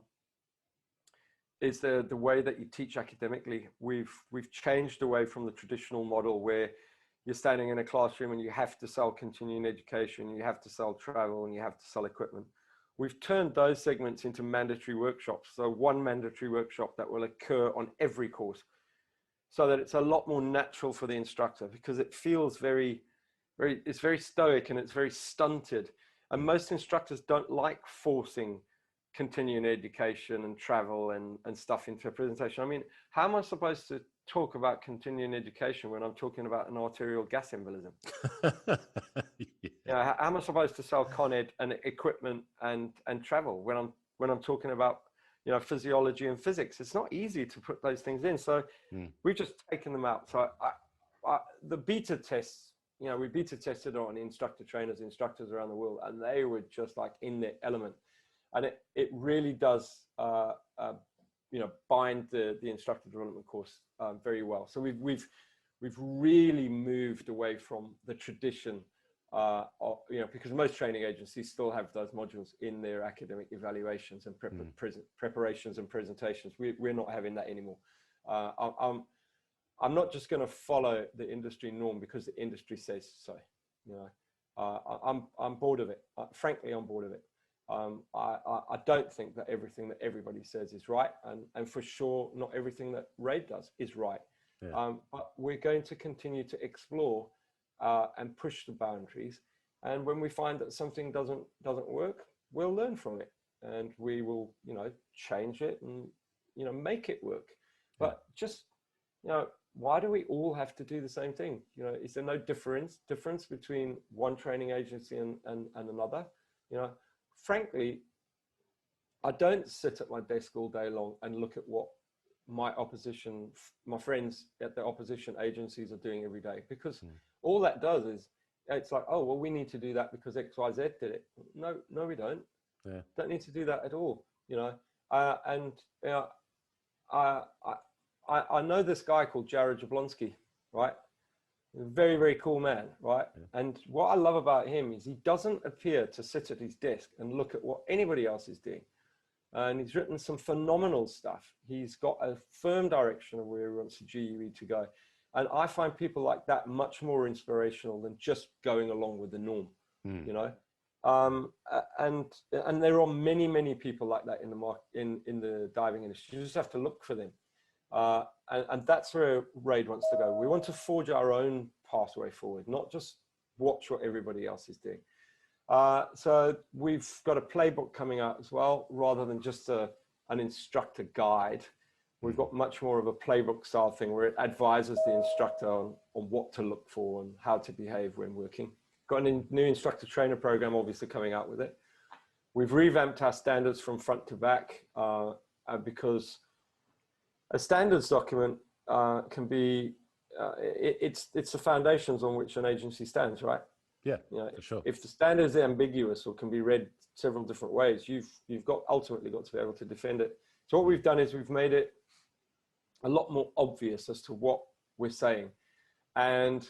way that you teach academically. We've changed away from the traditional model where you're standing in a classroom and you have to sell continuing education, you have to sell travel, and you have to sell equipment. We've turned those segments into mandatory workshops. So one mandatory workshop that will occur on every course, so that it's a lot more natural for the instructor, because it feels it's very stoic and it's very stunted. And most instructors don't like forcing continuing education and travel and stuff into a presentation. I mean, how am I supposed to talk about continuing education when I'm talking about an arterial gas embolism? Yeah. How am I supposed to sell Con Ed and equipment and travel when I'm talking about physiology and physics? It's not easy to put those things in. So we've just taken them out. So the beta tests, we beta tested on instructors around the world, and they were just like in their element. And it really does, bind the instructor development course very well. So we've really moved away from the tradition, because most training agencies still have those modules in their academic evaluations and preparations and presentations. We're not having that anymore. I'm not just going to follow the industry norm because the industry says so. I'm bored of it. Frankly, I'm bored of it. I don't think that everything that everybody says is right, and for sure not everything that RAID does is right. Yeah. But we're going to continue to explore and push the boundaries, and when we find that something doesn't work, we'll learn from it, and we will change it and make it work. But just why do we all have to do the same thing? Is there no difference between one training agency and another? Frankly, I don't sit at my desk all day long and look at what my friends at the opposition agencies are doing every day, because all that does is, it's like, oh, well, we need to do that because XYZ did it. No, we don't. Yeah. Don't need to do that at all. I know this guy called Jared Jablonski, right? Very, very cool man, right? Yeah. And what I love about him is he doesn't appear to sit at his desk and look at what anybody else is doing. And he's written some phenomenal stuff. He's got a firm direction of where he wants the GUE to go. And I find people like that much more inspirational than just going along with the norm, and there are many, many people like that in the market, in the diving industry. You just have to look for them. And that's where RAID wants to go. We want to forge our own pathway forward, not just watch what everybody else is doing. So we've got a playbook coming out as well, rather than just an instructor guide. We've got much more of a playbook style thing where it advises the instructor on what to look for and how to behave when working. Got a new instructor trainer program obviously coming out with it. We've revamped our standards from front to back because a standards document can be, it's the foundations on which an agency stands, right? Yeah, for sure. If the standard is ambiguous or can be read several different ways, you've ultimately got to be able to defend it. So what we've done is we've made it a lot more obvious as to what we're saying. And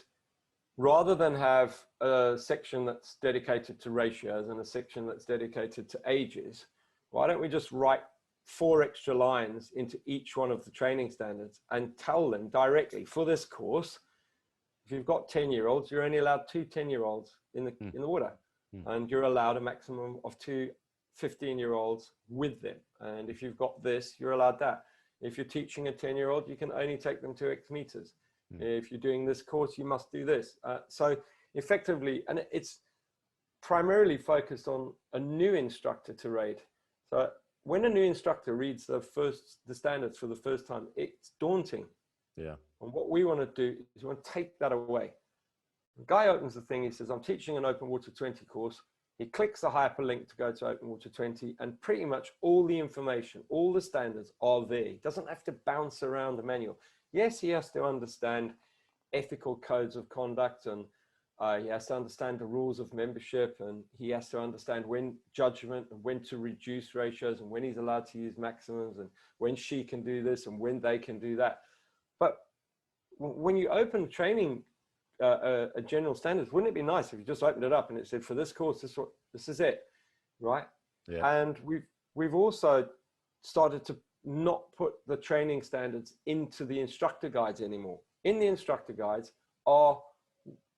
rather than have a section that's dedicated to ratios and a section that's dedicated to ages, why don't we just write 4 extra lines into each one of the training standards and tell them directly, for this course, if you've got 10-year-olds, you're only allowed 2 10-year-olds in the water, and you're allowed a maximum of 2 15-year-olds with them. And if you've got this, you're allowed that. If you're teaching a 10-year-old, you can only take them to X meters. If you're doing this course, you must do this. So effectively, and it's primarily focused on a new instructor to RAID. So when a new instructor reads the standards for the first time, it's daunting. Yeah. And what we want to do is we want to take that away. The guy opens the thing, he says, I'm teaching an open water 20 course. He clicks the hyperlink to go to open water 20, and pretty much all the information, all the standards are there. He doesn't have to bounce around the manual. Yes, he has to understand ethical codes of conduct, and he has to understand the rules of membership, and he has to understand when judgment and when to reduce ratios and when he's allowed to use maximums and when she can do this and when they can do that. But when you open training, a general standards, wouldn't it be nice if you just opened it up and it said, for this course, this is it, right? Yeah. And we've also started to not put the training standards into the instructor guides anymore. In the instructor guides are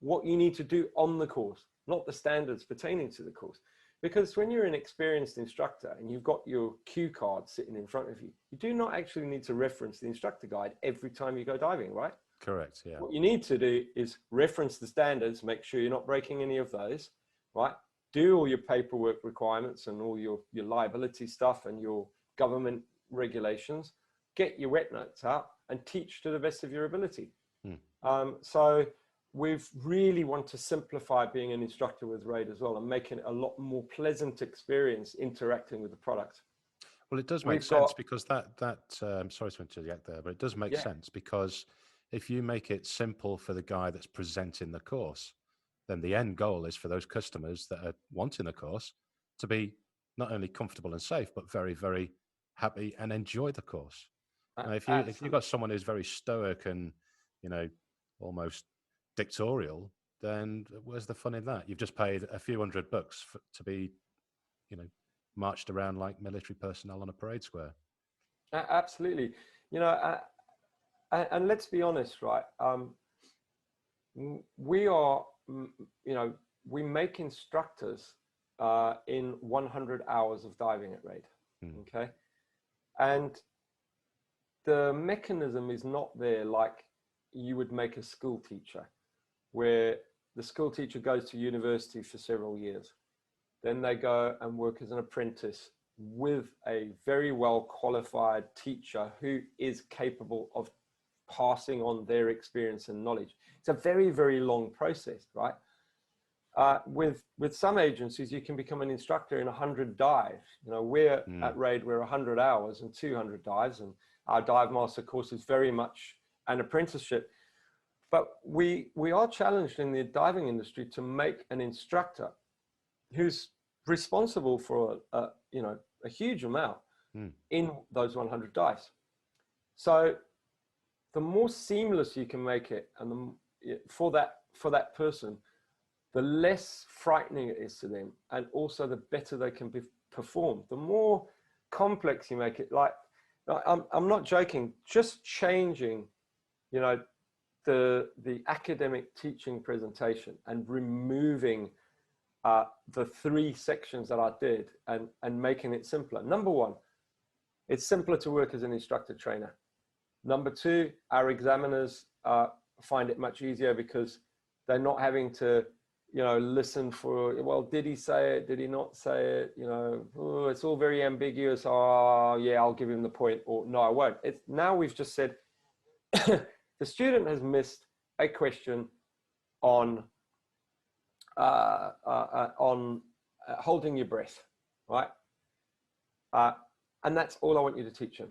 what you need to do on the course, not the standards pertaining to the course. Because when you're an experienced instructor and you've got your cue card sitting in front of you, you do not actually need to reference the instructor guide every time you go diving, right? Correct, yeah. What you need to do is reference the standards, make sure you're not breaking any of those, right? Do all your paperwork requirements and all your liability stuff and your government regulations, get your wet notes out and teach to the best of your ability. So we've really want to simplify being an instructor with RAID as well and making it a lot more pleasant experience interacting with the product. Well, it does make sense because sorry to interject there, but it does make sense because if you make it simple for the guy that's presenting the course, then the end goal is for those customers that are wanting the course to be not only comfortable and safe, but very, very happy and enjoy the course. Now, if you've got someone who's very stoic and, you know, almost dictatorial, then where's the fun in that? You've just paid a few $100 to be, you know, marched around like military personnel on a parade square. Absolutely. You know, and let's be honest, right? We are, you know, we make instructors in 100 hours of diving at RAID, okay? And the mechanism is not there like you would make a school teacher, where the school teacher goes to university for several years. Then they go and work as an apprentice with a very well qualified teacher who is capable of passing on their experience and knowledge. It's a very, very long process, right? With some agencies, you can become an instructor in 100 dives. You know, we're at RAID, we're 100 hours and 200 dives, and our dive master course is very much an apprenticeship. But we are challenged in the diving industry to make an instructor who's responsible for you know, a huge amount in those 100 dives. So the more seamless you can make it, and for that person, the less frightening it is to them, and also the better they can perform. The more complex you make it, like I'm not joking, just changing, you know, the academic teaching presentation and removing the 3 sections that I did and making it simpler. Number one, it's simpler to work as an instructor trainer. Number 2, our examiners find it much easier because they're not having to, you know, listen for, well, did he say it? Did he not say it? You know, oh, it's all very ambiguous. Oh, yeah, I'll give him the point, or no, I won't. It's now we've just said the student has missed a question on holding your breath, right? And that's all I want you to teach them.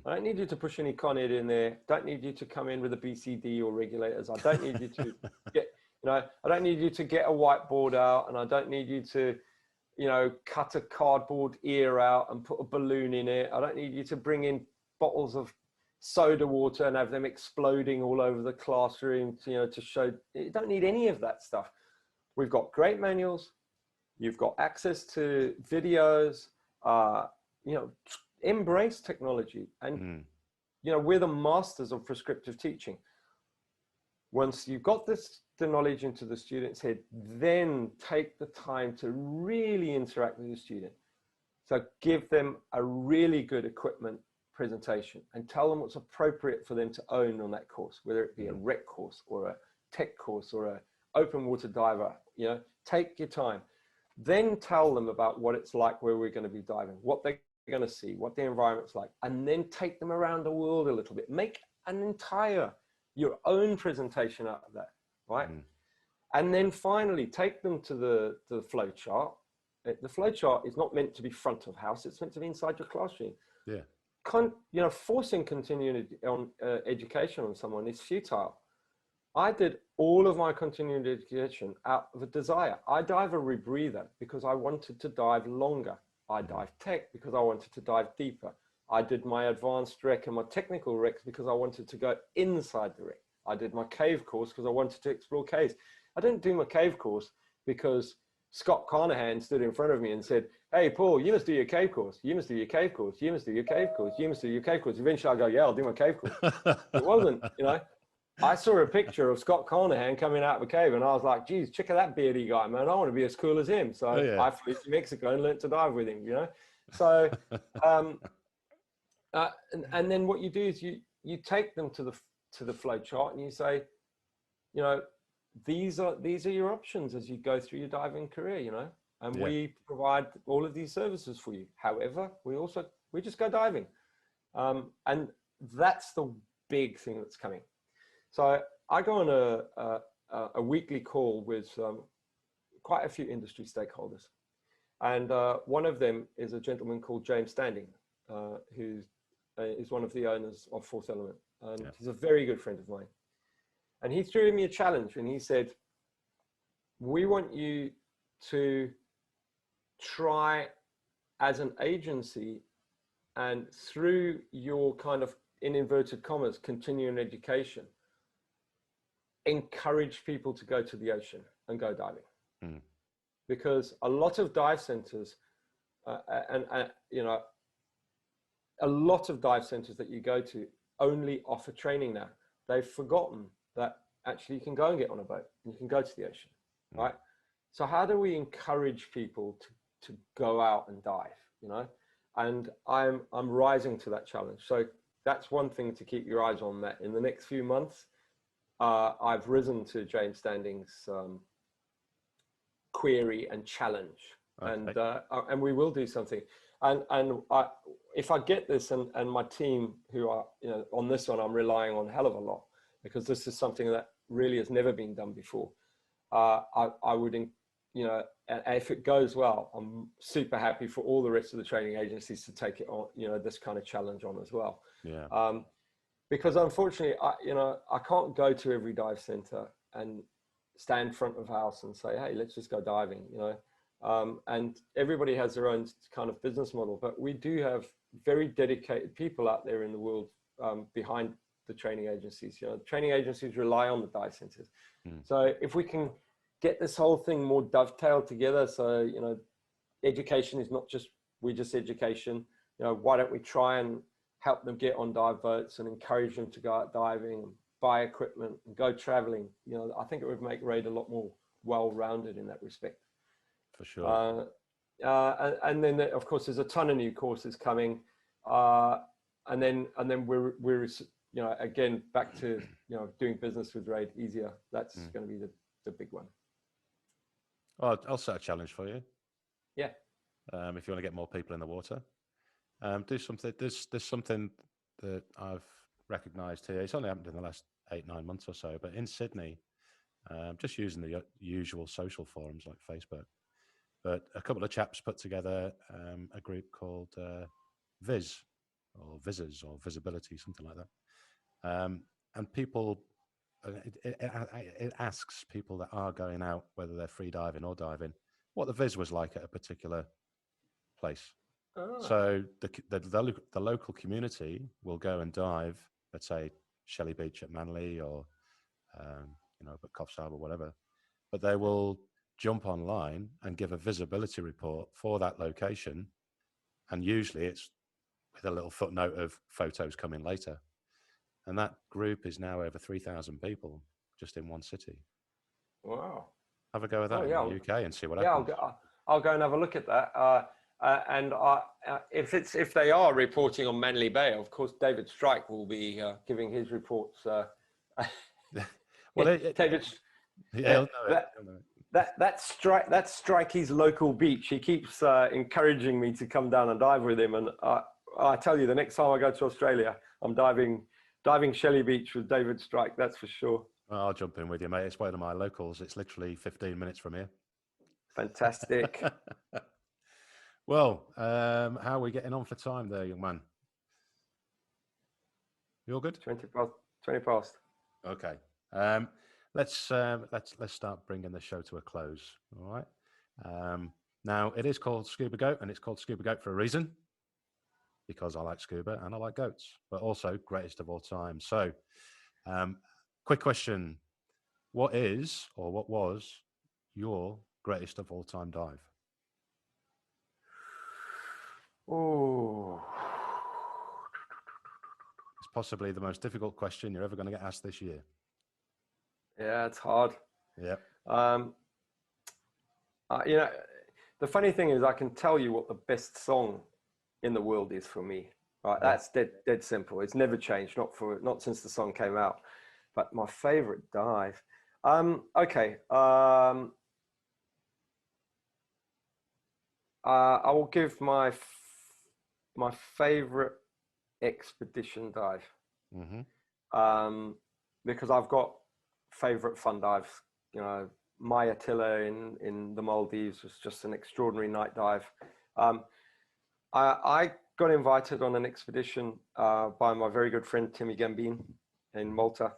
I don't need you to push any Con Ed in there. Don't need you to come in with a BCD or regulators. I don't need you to get, you know, I don't need you to get a whiteboard out, and I don't need you to, you know, cut a cardboard ear out and put a balloon in it. I don't need you to bring in bottles of soda water and have them exploding all over the classroom, to, you know, to show. You don't need any of that stuff. We've got great manuals. You've got access to videos. You know, embrace technology, and you know, we're the masters of prescriptive teaching. Once you've got the knowledge into the student's head, then take the time to really interact with the student. So give them a really good equipment presentation and tell them what's appropriate for them to own on that course, whether it be a rec course or a tech course or a open water diver. You know, take your time. Then tell them about what it's like where we're going to be diving, what they're going to see, what the environment's like, and then take them around the world a little bit. Make an entire, your own presentation out of that, right? And then finally take them to the flow chart. The flow chart is not meant to be front of house. It's meant to be inside your classroom. Yeah. Forcing continuing education on someone is futile. I did all of my continuing education out of a desire. I dive a rebreather because I wanted to dive longer. I dive tech because I wanted to dive deeper. I did my advanced rec and my technical recs because I wanted to go inside the rec. I did my cave course because I wanted to explore caves. I didn't do my cave course because Scott Carnahan stood in front of me and said, hey, Paul, you must do your cave course. You must do your cave course. You must do your cave course. You must do your cave course. Eventually I go, yeah, I'll do my cave course. It wasn't, I saw a picture of Scott Carnahan coming out of a cave and I was like, geez, check out that beardy guy, man. I want to be as cool as him. So I flew to Mexico and learned to dive with him, So, and then what you do is you take them to the flow chart and you say, these are your options as you go through your diving career, and we provide all of these services for you. However, we just go diving. And that's the big thing that's coming. So I go on a weekly call with quite a few industry stakeholders. And one of them is a gentleman called James Standing, who is one of the owners of Fourth Element. And he's a very good friend of mine. And he threw me a challenge and he said, we want you to try as an agency and through your kind of, in inverted commas, continuing education, encourage people to go to the ocean and go diving. Because a lot of dive centers a lot of dive centers that you go to only offer training now. They've forgotten that actually you can go and get on a boat and you can go to the ocean, right? So how do we encourage people to go out and dive, And I'm rising to that challenge. So that's one thing to keep your eyes on, that in the next few months, I've risen to James Standing's query and challenge, and we will do something. And if I get this, and my team who are, on this one, I'm relying on a hell of a lot, because this is something that really has never been done before. I would, if it goes well, I'm super happy for all the rest of the training agencies to take it on, this kind of challenge on as well. Yeah. Because unfortunately, I can't go to every dive center and stand front of house and say, hey, let's just go diving, and everybody has their own kind of business model, but we do have very dedicated people out there in the world behind the training agencies. Training agencies rely on the dive centers. So if we can get this whole thing more dovetailed together, so education is not just education. Why don't we try and help them get on dive boats and encourage them to go out diving and buy equipment and go traveling? I think it would make RAID a lot more well-rounded in that respect. For sure. And then of course there's a ton of new courses coming, and then we're again back to doing business with RAID easier. That's going to be the big one. Well, I'll set a challenge for you. Yeah. If you want to get more people in the water, do something. There's something that I've recognised here. It's only happened in the last 8-9 months or so, but in Sydney, just using the usual social forums like Facebook, but a couple of chaps put together a group called Viz, or Visas, or Visibility, something like that. And people, it asks people that are going out, whether they're free diving or diving, what the Viz was like at a particular place. Oh. So the local community will go and dive, let's say Shelley Beach at Manly, or at Coffs Harbour, whatever, but they will jump online and give a visibility report for that location, and usually it's with a little footnote of photos coming later. And that group is now over 3,000 people just in one city. Wow. Have a go at that in the UK and see what happens. I'll go and have a look at that. And if they are reporting on Manly Bay, of course, David Strike will be giving his reports. Well, David, that's Strikey's local beach. He keeps encouraging me to come down and dive with him. And I tell you, the next time I go to Australia, I'm diving Shelley Beach with David Strike. That's for sure. Well, I'll jump in with you, mate. It's one of my locals. It's literally 15 minutes from here. Fantastic. Well, how are we getting on for time there, young man? You all good? 20 past. 20 past. Okay. Let's start bringing the show to a close. All right. Now it is called Scuba Goat, and it's called Scuba Goat for a reason, because I like scuba and I like goats, but also greatest of all time. So, quick question: what is or what was your greatest of all time dive? Oh, It's possibly the most difficult question you're ever going to get asked this year. yeah, it's hard. Yep. You know, the funny thing is, I can tell you what the best song in the world is for me. Right, that's dead simple. It's never changed, not since the song came out. But my favorite dive. Okay. I will give my favorite expedition dive. Mm-hmm. Because I've got favorite fun dives. You know, my Attila in the Maldives was just an extraordinary night dive. I got invited on an expedition by my very good friend Timmy Gambin in Malta,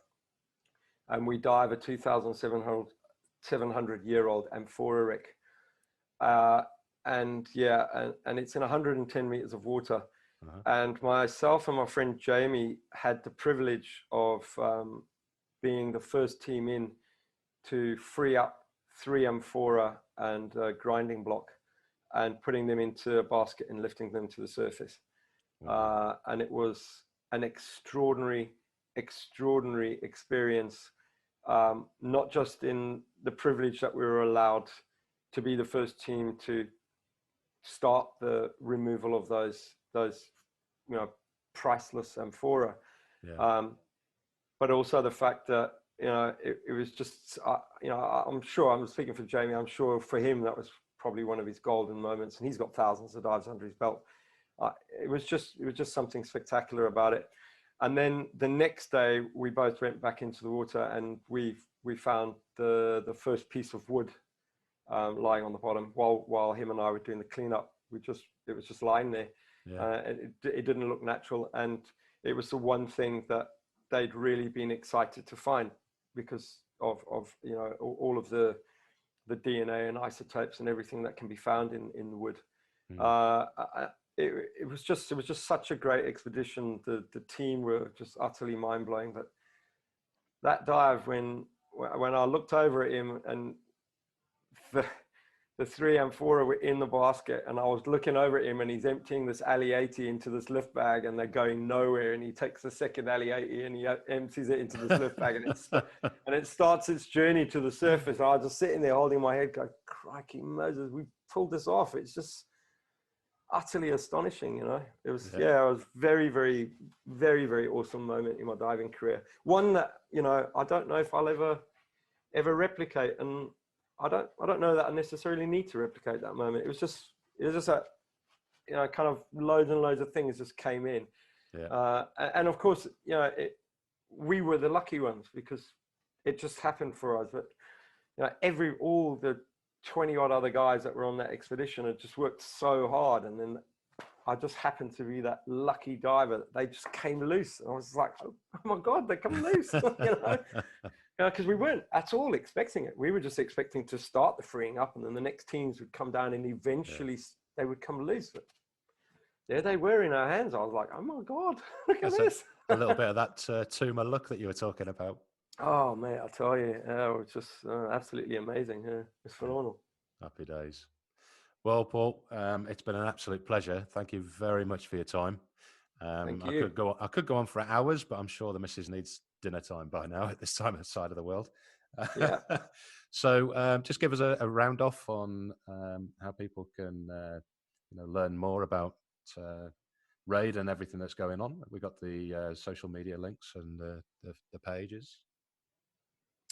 and we dive a 2,700-year-old amphora wreck. And it's in 110 meters of water. Uh-huh. And myself and my friend Jamie had the privilege of being the first team in to free up 3 amphora and a grinding block and putting them into a basket and lifting them to the surface. And it was an extraordinary experience, not just in the privilege that we were allowed to be the first team to start the removal of those priceless amphora, but also the fact that it was just I'm sure, I'm speaking for Jamie, I'm sure for him that was probably one of his golden moments, and he's got thousands of dives under his belt. It was just something spectacular about it. And then the next day we both went back into the water, and we found the first piece of wood lying on the bottom while him and I were doing the cleanup. It was just lying there. It didn't look natural, and it was the one thing that they'd really been excited to find because of all of the DNA and isotopes and everything that can be found in the wood. It was just such a great expedition. The team were just utterly mind blowing. But that dive, when I looked over at him and the 3 amphora were in the basket, and I was looking over at him, and he's emptying this Ali 80 into this lift bag, and they're going nowhere. And he takes the second Ali 80 and he empties it into this lift bag, and it starts its journey to the surface. And I was just sitting there holding my head, going, "Crikey Moses, we pulled this off!" It's just utterly astonishing, It was it was very, very, very, very awesome moment in my diving career. One that I don't know if I'll ever replicate, and I don't know that I necessarily need to replicate that moment. It was just that, kind of loads and loads of things just came in. And of course, we were the lucky ones because it just happened for us. But, all the 20 odd other guys that were on that expedition had just worked so hard. And then I just happened to be that lucky diver. They just came loose. And I was like, oh my God, they come loose, because we weren't at all expecting it. We were just expecting to start the freeing up, and then the next teams would come down, and eventually they would come loose. But there they were in our hands. I was like, oh my God, look at this. A little bit of that Toomer look that you were talking about. Oh, mate, I tell you, it was just absolutely amazing. It's phenomenal. Happy days. Well, Paul, it's been an absolute pleasure. Thank you very much for your time. Thank you. I could go on for hours, but I'm sure the missus needs dinner time by now at this time of the side of the world. Yeah. So just give us a round off on how people can learn more about Raid and everything that's going on. We got the social media links and the pages.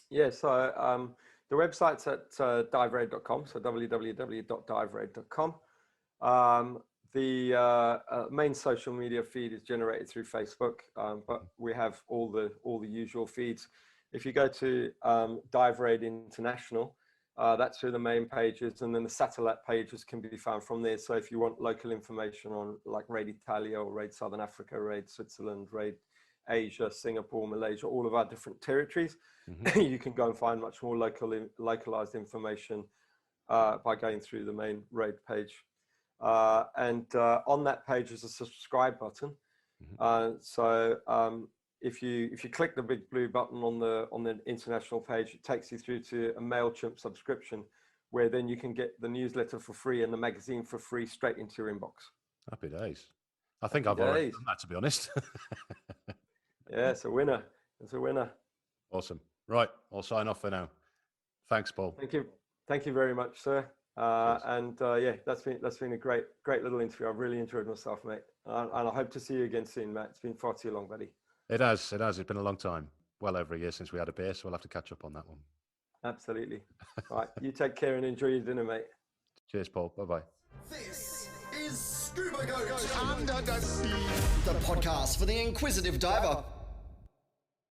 Yeah, so the website's at diveraid.com, so www.diveraid.com. The main social media feed is generated through Facebook, but we have all the usual feeds. if you go to Dive Raid International, that's where the main pages, and then the satellite pages can be found from there. So if you want local information on like Raid Italia or Raid Southern Africa, Raid Switzerland, Raid Asia, Singapore, Malaysia, all of our different territories, you can go and find much more localized information by going through the main Raid page. And on that page is a subscribe button. If you click the big blue button on the international page, it takes you through to a MailChimp subscription, where then you can get the newsletter for free and the magazine for free straight into your inbox. Happy days. I think I've already done that, to be honest. Yeah, it's a winner. It's a winner. Awesome. Right, I'll sign off for now. Thanks, Paul. Thank you very much, sir. Yeah, that's been a great little interview. I've really enjoyed myself, mate. And I hope to see you again soon, Matt. It's been far too long, buddy. It has. It's been a long time. Well over a year since we had a beer, so we'll have to catch up on that one. Absolutely. All right, you take care and enjoy your dinner, mate. Cheers, Paul. Bye-bye. This is Scuba GOAT Under the sea. the podcast for the inquisitive diver.